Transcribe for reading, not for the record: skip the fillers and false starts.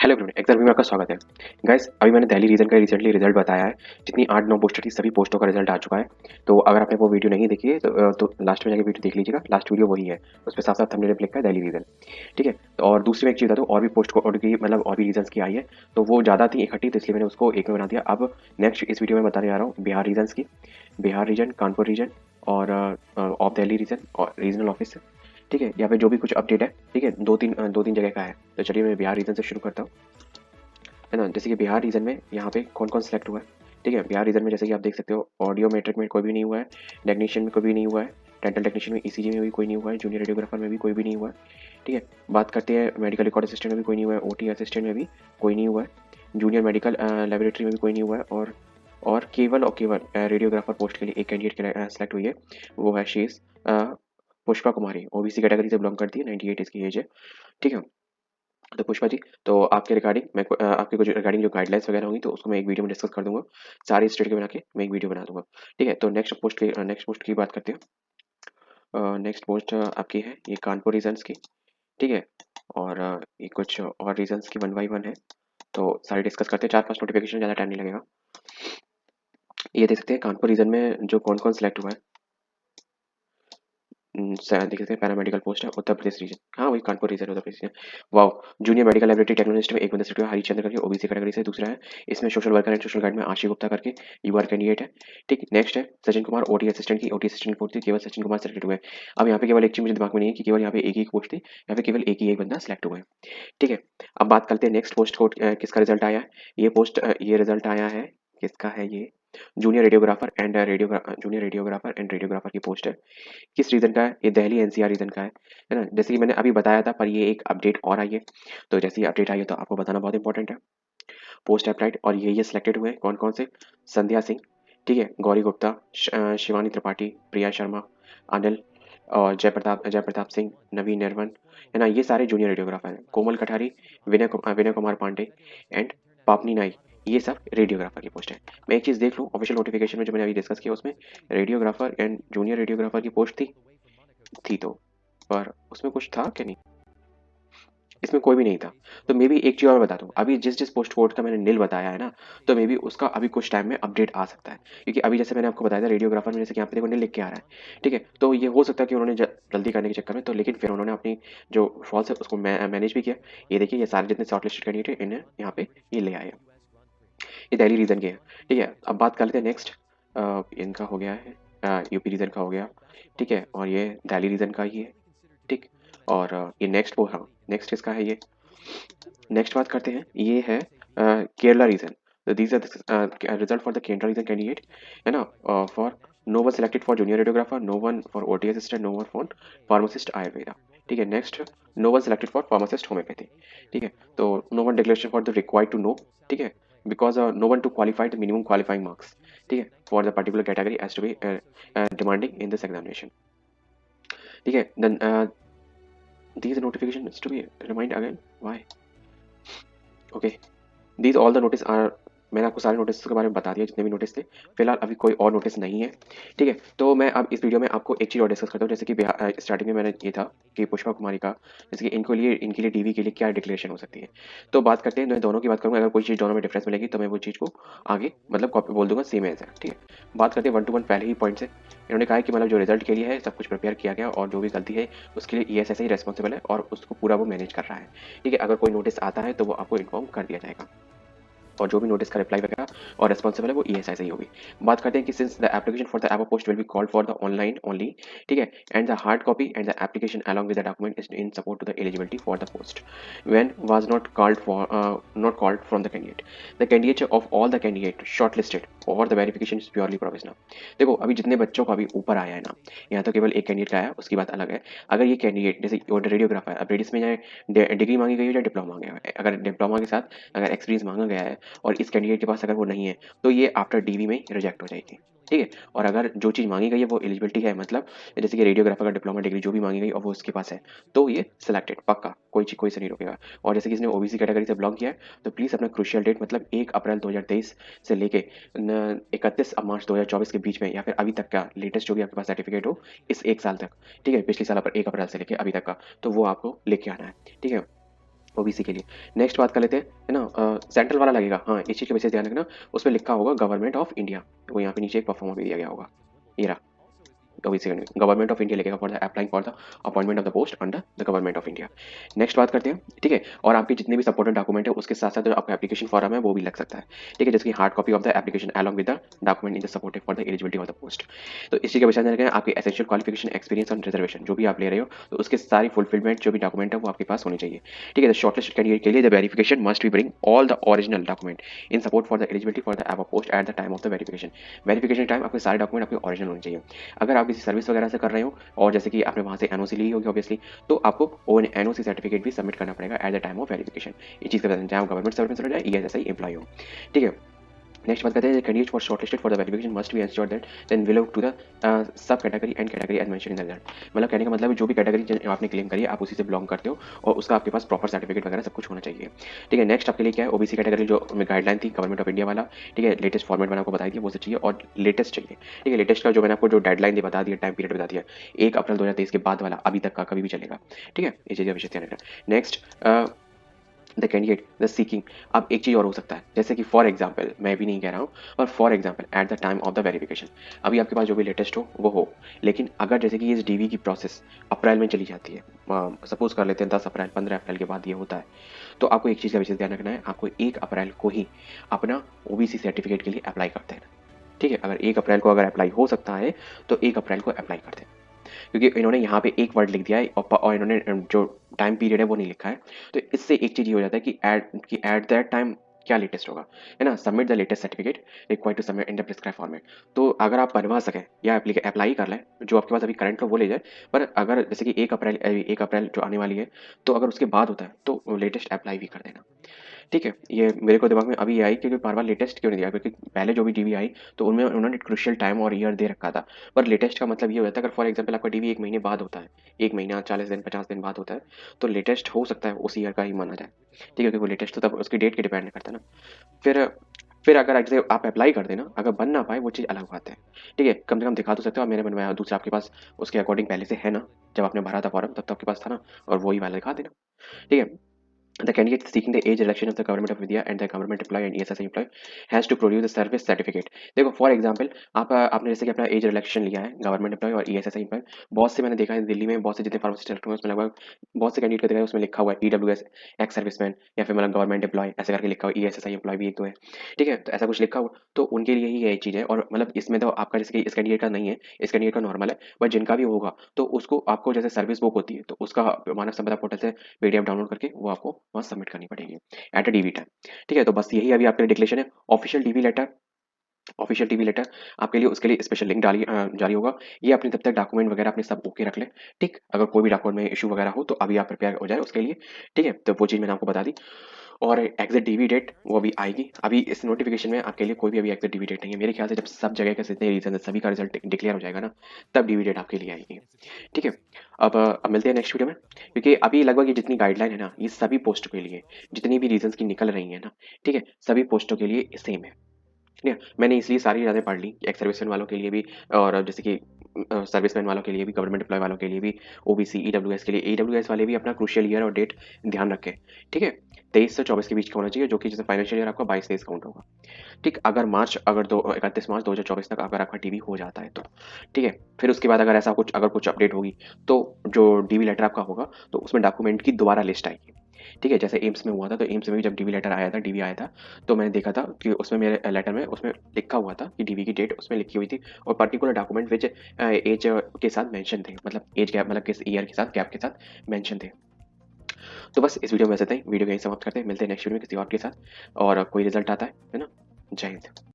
Hello everyone, exam में आपका स्वागत है। गाइस, अभी मैंने दिल्ली रीजन का रिसेंटली रिजल्ट बताया है। जितनी 8-9 पोस्टर थी, सभी पोस्टों का रिजल्ट आ चुका है। तो अगर आपने वो वीडियो नहीं देखी है तो लास्ट में जाके वीडियो देख लीजिएगा। लास्ट वीडियो वही है, उस पे साफ-साफ थंबनेल पे लिखा है दिल्ली रीजन। ठीक है? तो और दूसरी मैं एक चीज़ बता दूँ, और भी पोस्ट को और की मतलब और भी रीजन्स की आई है, तो वो ज़्यादा थी इकट्ठी, तो इसलिए मैंने उसको एक में बना दिया। अब नेक्स्ट इस वीडियो में बताने जा रहा हूँ बिहार रीजन्स की। बिहार रीजन, कानपुर रीजन और ऑफ दिल्ली रीजन और रीजनल ऑफिस। ठीक है? या फिर जो भी कुछ अपडेट है, ठीक है? 2-3 जगह का है। तो चलिए मैं बिहार रीजन से शुरू करता हूँ। है ना? जैसे कि बिहार रीजन में यहाँ पे कौन-कौन सेलेक्ट हुआ है, ठीक है? बिहार रीजन में जैसे कि आप देख सकते हो, ऑडियो मेट्रिक में कोई भी नहीं हुआ है, टेक्नीशियन में कोई भी नहीं हुआ है, डेंटल टेक्नीशियन में ईसीजी में भी कोई नहीं हुआ है, जूनियर रेडियोग्राफर में भी कोई भी नहीं हुआ है, ठीक है? बात करते हैं मेडिकल रिकॉर्ड असिस्टेंट में भी कोई नहीं हुआ है, ओटी असिस्टेंट में भी कोई नहीं हुआ है, जूनियर मेडिकल लैबोरेटरी में भी कोई नहीं हुआ है और केवल रेडियोग्राफर पोस्ट के लिए एक कैंडिडेट सेलेक्ट हुई है, वो है शेष पुष्पा कुमारी, ओबीसी कैटेगरी से बिलॉन्ग करती है, 98 इसकी एज है, ठीक है? तो पुष्पा जी, तो आपके रिगार्डिंग आपके कुछ रिगार्डिंग जो गाइडलाइंस वगैरह होंगी, तो उसको मैं एक वीडियो में डिस्कस कर दूँगा। सारे स्टेट के बना के मैं एक वीडियो बना दूँगा। ठीक है? तो नेक्स्ट पोस्ट की बात करते हैं। नेक्स्ट पोस्ट आपकी है ये कानपुर रीजन्स की, ठीक है? और ये कुछ और रीजन्स की वन बाय वन है, तो सारे डिस्कस करते हैं। 4-5 नोटिफिकेशन, ज़्यादा टाइम नहीं लगेगा। ये देख सकते हैं कानपुर रीजन में जो कौन-कौन सेलेक्ट हुआ है। देख सकते हैं पैरामेडिकल पोस्ट है उत्तर प्रदेश रीजन। हाँ, वही Kanpur region Uttar Pradesh region. Wow! Junior medical laboratory technologist में एक बंदा सेलेक्ट हुआ, हरिश्चंद्र करके, ओबीसी कैटेगरी से। दूसरा है इसमें social worker and social guide में आशी गुप्ता करके यूआर कैंडिडेट है। ठीक, नेक्स्ट है सचिन कुमार, ओटी असिस्टेंट की। ओटी असिस्टेंट की पोस्ट थी, केवल सचिन कुमार सेलेक्ट हुए हैं। अब यहाँ पे केवल एक चीज़ मुझे दिमाग में नहीं है कि केवल यहाँ पे एक ही पोस्ट थी, यहाँ पे केवल एक ही एक बंदा सेलेक्ट हुआ है। ठीक है? अब बात करते हैं नेक्स्ट पोस्ट को, किसका रिजल्ट आया है। ये रिजल्ट आया है, किसका है ये? जूनियर रेडियोग्राफर एंड रेडियोग्राफर की पोस्ट है। किस रीजन का है? ये दिल्ली एनसीआर रीजन का है ना? जैसे कि मैंने अभी बताया था, पर ये एक अपडेट और आई है। तो जैसे ही अपडेट आई है तो आपको बताना बहुत इंपॉर्टेंट है। पोस्ट अप्लाइड और ये सिलेक्टेड हुए हैं कौन-कौन से? संध्या सिंह, ठीक है? गौरी गुप्ता, शिवानी त्रिपाठी, प्रिया शर्मा, अनिल और जयप्रताप सिंह, नवीन निर्वन, है ना? ये सारे जूनियर रेडियोग्राफर हैं। कोमल कठारी, विनय कुमार पांडे एंड पापनी नाई, ये सब रेडियोग्राफर की पोस्ट है। मैं एक चीज़ देख लूँ ऑफिशियल नोटिफिकेशन में जो मैंने अभी डिस्कस किया, उसमें रेडियोग्राफर एंड जूनियर रेडियोग्राफर की पोस्ट थी तो, पर उसमें कुछ था कि नहीं? इसमें कोई भी नहीं था। तो मे बी एक चीज़ और मैं बता दूँ, अभी जिस पोस्ट कोड का मैंने निल बताया है ना, तो मे बी उसका अभी कुछ टाइम में अपडेट आ सकता है। क्योंकि अभी जैसे मैंने आपको बताया था रेडियोग्राफर में, जैसे कि यहाँ पे देखो निल लिख के आ रहा है, ठीक है? तो ये हो सकता है कि उन्होंने जल्दी करने के चक्कर में, तो लेकिन फिर उन्होंने अपनी जो फॉल्स है उसको मैनेज भी किया। ये देखिए, ये सारे जितने शॉर्टलिस्टेड कैंडिडेट है, इन्हें यहाँ पे ये ले आए हैं। ये दिल्ली रीजन के हैं, ठीक है? अब बात कर लेते हैं नेक्स्ट। इनका हो गया है, यूपी रीजन का हो गया, ठीक है? और ये दिल्ली रीजन का ही है, ठीक। और ये हाँ, नेक्स्ट किसका है ये? नेक्स्ट बात करते हैं, ये है केरला रीजन। तो these are the result for the Kerala region candidate, है ना? For no one selected for junior radiographer, no one for OT assistant, no one for pharmacist Ayurveda, ठीक है? Next, no one selected for pharmacist homeopathy, ठीक है? तो no one declaration for the required to no, ठीक है? Because no one to qualify the minimum qualifying marks, ठीक है? For the particular category as to be demanding in this examination, ठीक है? Then these notifications to be remind again why? Okay, these all the notice are, मैंने आपको सारे notice के बारे में बता दिया जितने भी नोटिस थे। फिलहाल अभी कोई और नोटिस नहीं है, ठीक है? तो मैं अब इस वीडियो में आपको एक चीज़ और डिस्कस करता हूँ, जैसे कि स्टार्टिंग में मैंने ये था कि पुष्पा कुमारी का, जैसे कि इनके लिए डीवी के लिए क्या डिक्लेरेशन हो सकती है। तो बात करते हैं, मैं दोनों की बात करूँगा। अगर कोई चीज़ दोनों में डिफरेंस मिलेगी तो मैं वो चीज़ को आगे मतलब कॉपी बोल दूंगा, सेम एज है, ठीक है? बात करते हैं वन टू वन पहले ही पॉइंट से। इन्होंने कहा है कि मतलब जो रिजल्ट के लिए है सब कुछ प्रिपेयर किया गया, और जो भी गलती है उसके लिए ईएसएसआई रिस्पॉन्सिबल है और उसको पूरा वो मैनेज कर रहा है, ठीक है? अगर कोई नोटिस आता है तो वो आपको इन्फॉर्म कर दिया जाएगा, और जो भी नोटिस का रिप्लाई वगैरह और रिस्पॉन्सिबल है वो ईएसआई से ही होगी। बात करते हैं कि since the application for the above post will be called for the online only, ठीक है? And the hard copy and the application along with the document is in support to the eligibility for the post when was not called from the candidate. The candidature of all the candidate shortlisted for the verification is purely provisional. देखो, अभी जितने बच्चों का अभी ऊपर आया है ना, यहाँ तो केवल एक कैंडिडेट का आया, उसकी बात अलग है। अगर ये कैंडिडेट जैसे रेडियोग्राफर है, अब रेडियस में चाहे डिग्री मांगी गई है या डिप्लोमा मांगा गया है, अगर डिप्लोमा के साथ अगर एक्सपीरियंस मांगा गया है और इस कैंडिडेट के पास अगर वो नहीं है, तो ये आफ्टर डीवी में रिजेक्ट हो जाएगी, ठीक है? और अगर जो चीज़ मांगी गई है वो एलिजिबिलिटी है, मतलब जैसे कि रेडियोग्राफर का डिप्लोमा डिग्री जो भी मांगी गई और वो उसके पास है, तो ये सिलेक्टेड पक्का, कोई से नहीं रोकेगा। और जैसे कि इसने ओबीसी कैटेगरी से बिलोंग किया है, तो प्लीज़ अपना क्रूशियल डेट मतलब 1 अप्रैल 2023 से लेके 31 मार्च 2024 के बीच में, या फिर अभी तक का लेटेस्ट जो भी आपके पास सर्टिफिकेट हो इस 1 साल तक, ठीक है? पिछले साल पर 1 अप्रैल से लेके अभी तक का, तो वो आपको लेके आना है, ठीक है? ओबीसी के लिए। नेक्स्ट बात कर लेते हैं, है ना, सेंट्रल वाला लगेगा, हाँ इस चीज़ का विशेष ध्यान रखना, उसमें लिखा होगा गवर्नमेंट ऑफ इंडिया, वो यहाँ पे नीचे एक परफॉर्मर भी दिया गया होगा, ये रहा। ओबीसी गवर्नमेंट ऑफ इंडिया लिखेगा for the applying for the appointment of the post under the government of India. Next बात करते हैं, ठीक है, और आपके जितने भी सपोर्टेड डॉक्यूमेंट है उसके साथ साथ जो आपका एप्लीकेशन फॉर्म है वो भी लग सकता है, ठीक है, जैसे कि hard copy of the application along with the document in the supported for the eligibility of the post. तो इस चीज़ का विचार रखें, आपके एसेंशियल क्वालिफिकेशन, एक्सपीरियंस और रिजर्वेशन जो भी आप ले रहे हो, तो उसके सारी फुलफिलमेंट जो भी डॉक्यूमेंट है वो आपके पास होनी चाहिए, ठीक है। शॉर्टलिस्ट कैंडिडेट के लिए the verification must B bring all the original document in support for the eligibility for the above post at the time of the verification. Verification time आपके सारे डॉक्यूमेंट आपके ओरिजिनल होने चाहिए। अगर आप किसी सर्विस वगैरह से कर रहे हो और जैसे कि आपने वहाँ से एनओसी ली होगी ऑब्वियसली, तो आपको वो एनओसी सर्टिफिकेट भी सबमिट करना पड़ेगा at the time of verification. ये चीज़ का बता दें, चाहे गवर्नमेंट सर्विस हो जाए ईएसआई एम्प्लॉय हो, ठीक है। नेक्स्ट बात करते हैं, candidate for shortlisted for the verification must be ensure that then belong to the sub category and category as mention in the result. मतलब कहने का मतलब है जो भी कैटेगरी आपने क्लेम करी है आप उसी से बिलोंग करते हो और उसका आपके पास प्रॉपर सर्टिफिकेट वगैरह सब कुछ होना चाहिए, ठीक है। नेक्स्ट आपके लिए क्या है, ओबीसी कैटेगरी जो गाइडलाइन थी गवर्नमेंट ऑफ इंडिया वाला, ठीक है, लेटेस्ट फॉर्मेट मैंने आपको बताई थी वो सब चाहिए और लेटेस्ट चाहिए, ठीक है। लेटेस्ट का जो मैंने आपको जो डेडलाइन बता दिया, टाइम पीरियड बता दिया, 1 अप्रैल 2023 के बाद वाला, अभी तक का कभी भी चलेगा, ठीक है, ये चीज़ का विशेष ध्यान रखना। Next the candidate the seeking, अब एक चीज़ और हो सकता है, जैसे कि फॉर एग्जाम्पल, मैं भी नहीं कह रहा हूँ, पर for example at the time of the verification अभी आपके पास जो भी लेटेस्ट हो वो हो, लेकिन अगर जैसे कि इस डीवी की प्रोसेस अप्रैल में चली जाती है, सपोज कर लेते हैं 10 अप्रैल 15 अप्रैल के बाद ये होता है, तो आपको एक चीज़ का विशेष ध्यान रखना है, आपको 1 अप्रैल को ही अपना ओबीसी सर्टिफिकेट के लिए अप्लाई करते हैं, ठीक है। अगर 1 अप्रैल को अगर अप्लाई हो सकता है तो 1 अप्रैल को अप्लाई करते हैं, क्योंकि इन्होंने यहाँ पे एक वर्ड लिख दिया है और इन्होंने जो टाइम पीरियड है वो नहीं लिखा है, तो इससे एक चीज़ ये हो जाता है कि एट दैट टाइम क्या लेटेस्ट होगा, है ना, submit the latest certificate required to submit in the prescribe format. तो अगर आप बनवा सकें या अप्लाई कर लें जो आपके पास अभी करंट हो वो ले जाए, पर अगर जैसे कि 1 अप्रैल जो आने वाली है, तो अगर उसके बाद होता है तो लेटेस्ट अप्लाई भी कर देना, ठीक है। ये मेरे को दिमाग में अभी आई क्योंकि बार-बार लेटेस्ट क्यों नहीं दिया, क्योंकि पहले जो भी डीवी आई तो उनमें उन्होंने क्रूशियल टाइम और ईयर दे रखा था, पर लेटेस्ट का मतलब ये हो जाता है अगर फॉर एग्जांपल आपका डीवी 1 महीने बाद होता है, 1 महीना 40 दिन 50 दिन बाद होता है, तो लेटेस्ट हो सकता है उस ईयर का ही माना जाए, ठीक है, क्योंकि वो लेटेस्ट तो तब उसकी डेट के डिपेंड करता है ना। फिर फिर अगर जैसे आप अप्लाई कर देना, अगर बन ना पाए वो चीज़ अलग बात है, ठीक है, कम से कम दिखा तो सकते हो आप मैंने बनवाया, दूसरा आपके पास उसके अकॉर्डिंग पहले से है ना, जब आपने भरा था फॉर्म तब तो आपके पास था ना, और वही वाला दिखा देना, ठीक है। The candidate seeking the age election of the government of India and the government employee and ESSI employee has to produce the service certificate। देखो फॉर एग्जांपल आपने जैसे कि अपना एज इलेक्शन लिया है गवर्नमेंट एम्प्लॉय और ईएसएसआई एम्प्लॉय, बहुत से मैंने देखा है दिल्ली में, बहुत से जितने फार्मेसी सेक्टर में उसमें लगभग बहुत से कैंडिडेट को देखा है उसमें लिखा हुआ है ईडब्ल्यूएस एक्स सर्विसमैन या फिर मतलब गवर्नमेंट एम्प्लॉय ऐसे करके लिखा हुआ है, ईएसएसआई एम्प्लॉय भी एक दो है, ठीक है, तो ऐसा कुछ लिखा हुआ, तो उनके लिए ही ये चीज़ है। और मतलब इसमें तो आपका जैसे कि इस कैंडिडेट का नहीं है, इस कैंडिडेट का नॉर्मल है, बट जिनका भी होगा तो उसको आपको जैसे सर्विस बुक होती है तो उसका मानव संपदा पोर्टल से पीडीएफ डाउनलोड करके वो आपको वहाँ सबमिट करनी पड़ेगी एट अ डीवी टाइम, ठीक है। तो बस यही अभी आपके लिए डिक्लेरेशन है। ऑफिशियल टीवी लेटर आपके लिए, उसके लिए स्पेशल लिंक जारी होगा, ये अपने तब तक डॉक्यूमेंट वगैरह अपने सब ओके रख लें, ठीक, अगर कोई भी डॉक्यूमेंट में इशू वगैरह हो तो अभी आप प्रिपेयर हो जाए उसके लिए, ठीक है, तो वो चीज़ मैंने आपको बता दी। और एग्जिट डीवी डेट वो अभी आएगी, अभी इस नोटिफिकेशन में आपके लिए कोई भी अभी एग्जिट डीवी डेट नहीं है, मेरे ख्याल से जब सब जगह के जितने रीजन है सभी का रिजल्ट डिक्लेयर हो जाएगा ना, तब डीवी डेट आपके लिए आएगी, ठीक है। अब मिलते हैं नेक्स्ट वीडियो में, क्योंकि अभी लगभग ये जितनी गाइडलाइन है ना ये सभी पोस्टों के लिए, जितनी भी रीजन की निकल रही है ना, ठीक है, सभी पोस्टों के लिए सेम है, ठीक है। मैंने इसलिए सारी ज़्यादा पढ़ ली, एक्स सर्विसमैन वालों के लिए भी और जैसे कि सर्विसमैन वालों के लिए भी, गवर्नमेंट एम्प्लॉय वालों के लिए भी, ओबीसी ईडब्ल्यूएस के लिए, ईडब्ल्यूएस वाले भी अपना क्रूशियल ईयर और डेट ध्यान रखें, ठीक है। 23 से 24 के बीच का होना चाहिए, जो कि जैसे फाइनेंशियल ईयर आपका 22-23 काउंट होगा, ठीक। अगर 31 मार्च 2024 तक अगर आपका डीवी हो जाता है तो, ठीक है, फिर उसके बाद अगर ऐसा कुछ अपडेट होगी तो जो डीवी लेटर आपका होगा तो उसमें डॉक्यूमेंट की दोबारा लिस्ट आएगी, ठीक है। जैसे एम्स में हुआ था, तो एम्स में भी जब डीवी लेटर आया था, डीवी आया था, तो मैंने देखा था कि उसमें मेरे लेटर में उसमें लिखा हुआ था कि डीवी की डेट उसमें लिखी हुई थी और पर्टिकुलर डॉक्यूमेंट विच एज के साथ मेंशन थे, मतलब एज गैप मतलब किस ईयर के साथ गैप के साथ मेंशन थे। तो बस इस वीडियो में ऐसा था, वीडियो को यहीं समाप्त करते हैं, मिलते हैं नेक्स्ट वीडियो में किसी और के साथ, और कोई रिजल्ट आता है ना। जय हिंद।